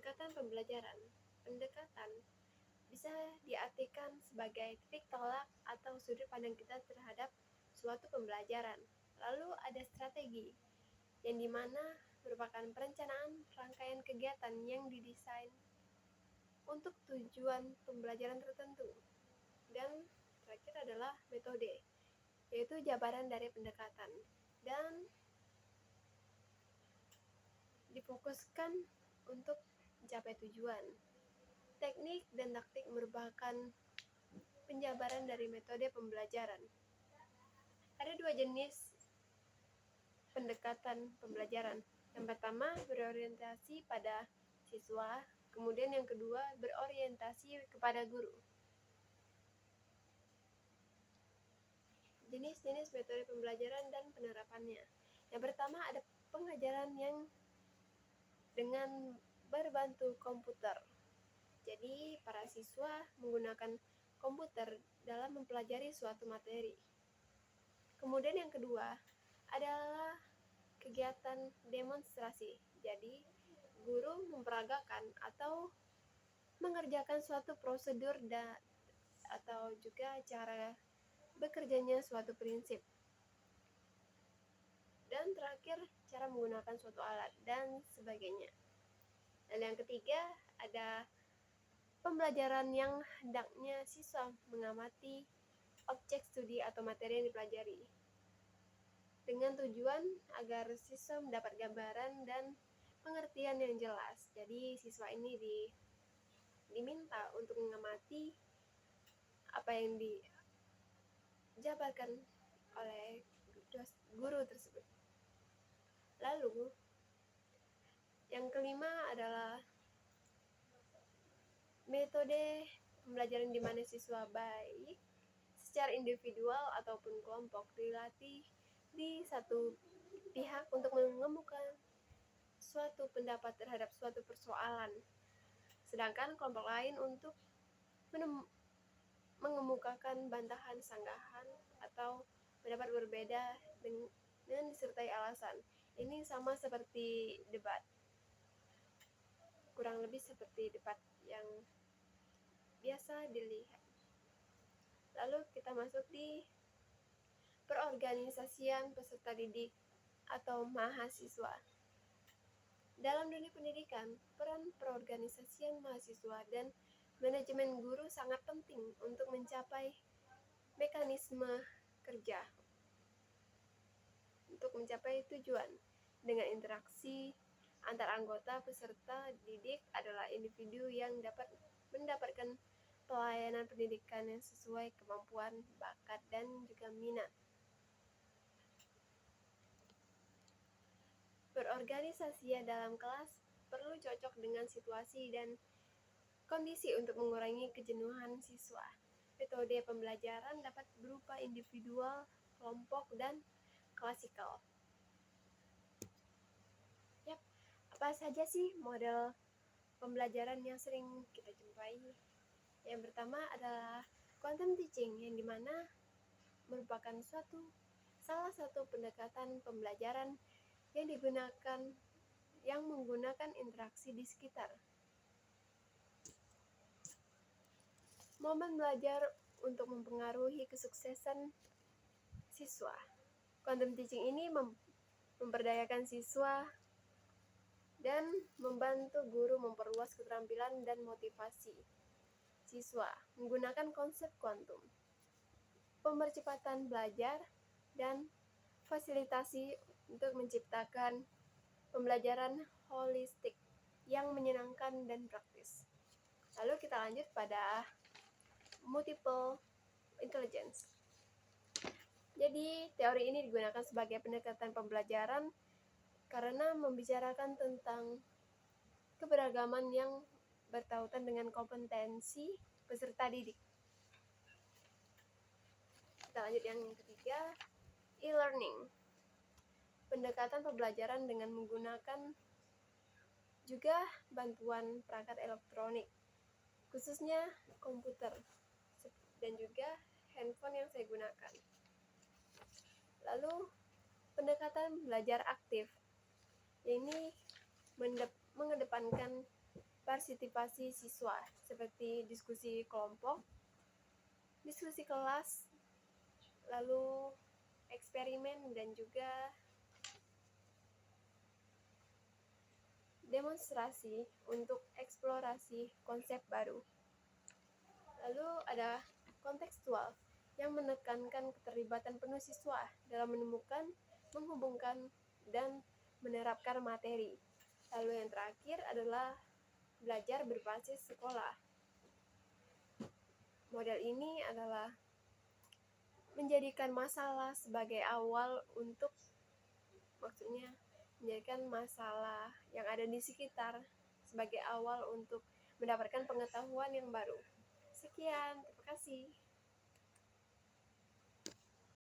Pendekatan pembelajaran. Pendekatan bisa diartikan sebagai titik tolak atau sudut pandang kita terhadap suatu pembelajaran. Lalu ada strategi, yang dimana merupakan perencanaan rangkaian kegiatan yang didesain untuk tujuan pembelajaran tertentu. Dan terakhir adalah metode, yaitu jabaran dari pendekatan dan difokuskan untuk mencapai tujuan. Teknik dan taktik merupakan penjabaran dari metode pembelajaran. Ada dua jenis pendekatan pembelajaran. Yang pertama berorientasi pada siswa, kemudian yang kedua berorientasi kepada guru. Jenis-jenis metode pembelajaran dan penerapannya. Yang pertama ada pengajaran yang dengan berbantu komputer. Jadi para siswa menggunakan komputer dalam mempelajari suatu materi. Kemudian yang kedua adalah kegiatan demonstrasi. Jadi guru memperagakan atau mengerjakan suatu prosedur atau juga cara bekerjanya suatu prinsip. Dan terakhir, cara menggunakan suatu alat dan sebagainya. Dan yang ketiga, ada pembelajaran yang hendaknya siswa mengamati objek studi atau materi yang dipelajari dengan tujuan agar siswa mendapat gambaran dan pengertian yang jelas. Jadi siswa ini diminta untuk mengamati apa yang dijabarkan oleh guru tersebut. Lalu yang kelima adalah metode pembelajaran di mana siswa baik secara individual ataupun kelompok dilatih di satu pihak untuk mengemukakan suatu pendapat terhadap suatu persoalan, sedangkan kelompok lain untuk mengemukakan bantahan, sanggahan, atau pendapat berbeda dengan disertai alasan. Ini sama seperti debat, kurang lebih seperti debat yang biasa dilihat. Lalu kita masuk di perorganisasian peserta didik atau mahasiswa. Dalam dunia pendidikan, peran perorganisasian mahasiswa dan manajemen guru sangat penting untuk mencapai mekanisme kerja untuk mencapai tujuan. Dengan interaksi antar anggota peserta didik adalah individu yang dapat mendapatkan pelayanan pendidikan yang sesuai kemampuan, bakat, dan juga minat. Berorganisasi dalam kelas perlu cocok dengan situasi dan kondisi untuk mengurangi kejenuhan siswa. Metode pembelajaran dapat berupa individual, kelompok, dan klasikal. Apa saja sih model pembelajaran yang sering kita jumpai? Yang pertama adalah quantum teaching, yang dimana merupakan salah satu pendekatan pembelajaran yang menggunakan interaksi di sekitar. Momen belajar untuk mempengaruhi kesuksesan siswa. Quantum teaching ini memperdayakan siswa dan membantu guru memperluas keterampilan dan motivasi siswa menggunakan konsep kuantum, pemercepatan belajar, dan fasilitasi untuk menciptakan pembelajaran holistik yang menyenangkan dan praktis. Lalu kita lanjut pada multiple intelligence. Jadi teori ini digunakan sebagai pendekatan pembelajaran karena membicarakan tentang keberagaman yang bertautan dengan kompetensi peserta didik. Kita lanjut yang ketiga, e-learning. Pendekatan pembelajaran dengan menggunakan juga bantuan perangkat elektronik, khususnya komputer dan juga handphone yang saya gunakan. Lalu pendekatan belajar aktif, ini mengedepankan partisipasi siswa seperti diskusi kelompok, diskusi kelas, lalu eksperimen dan juga demonstrasi untuk eksplorasi konsep baru. Lalu ada kontekstual yang menekankan keterlibatan penuh siswa dalam menemukan, menghubungkan, dan menerapkan materi. Lalu yang terakhir adalah belajar berbasis sekolah. Model ini adalah menjadikan masalah sebagai awal untuk, maksudnya menjadikan masalah yang ada di sekitar sebagai awal untuk mendapatkan pengetahuan yang baru. Sekian, terima kasih.